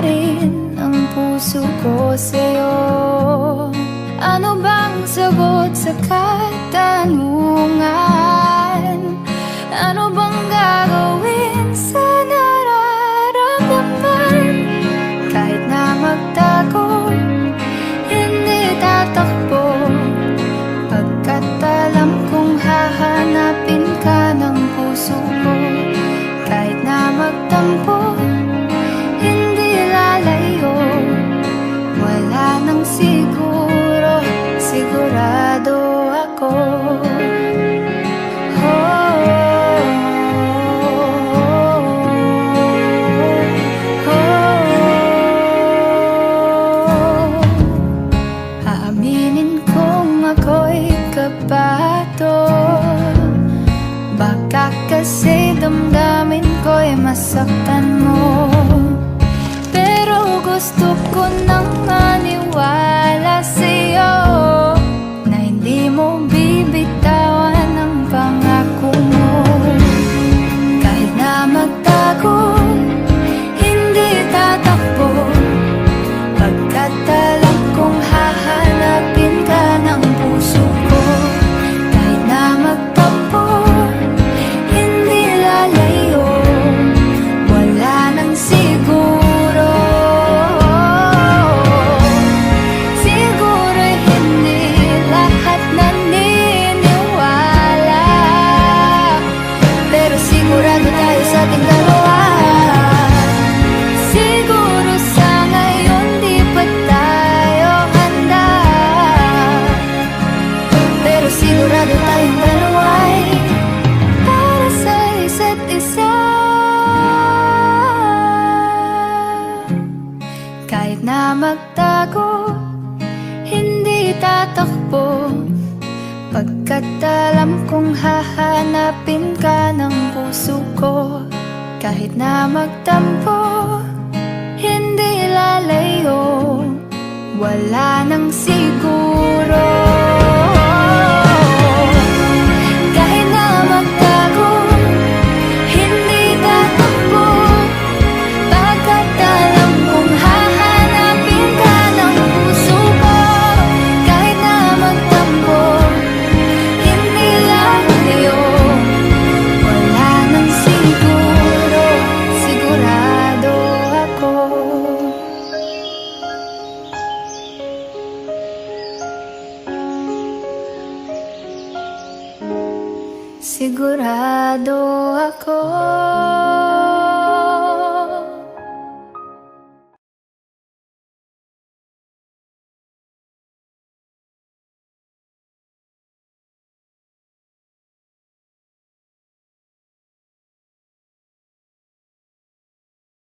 rin ang puso ko sa'yo. Ano bang sagot sa katanungan? Ano bang gagawin sa nararamdaman? Kahit na magtago, hindi tatakbo, pagkat alam kong hahanapin ka ng puso ko. Kahit na magtampo, hindi lalayo, wala nang siguro, sigurado ako. Aaminin kong ako'y kabato, baka kasi damdamin ko'y masaktan mo. Pero gusto ko nang maniwala sa'yo na hindi mo bibitawan ang pangako mo. Kahit na magtago, hindi tatakbo, pagkat alam kong hahanapin ka ng puso ko. Kahit na magtampo, hindi lalayo, wala nang siguro. Siguro'y hindi lahat naniniwala, pero sigurado tayo sa ating dalawa. Siguro sa ngayon di pa tayo handa, pero sigurado tayong dalawa'y para sa isa't isa. Kahit na magtago, hindi tatakbo, pagkat alam kong hahanapin ka ng puso ko. Kahit na magtampo, hindi lalayo, wala nang siguro. Kahit na magtago, hindi tatakbo, pagkat alam kong hahanapin ka ng puso ko. Kahit na magtampo, hindi lalayo, wala nang siguro, sigurado ako. Sigurado ako.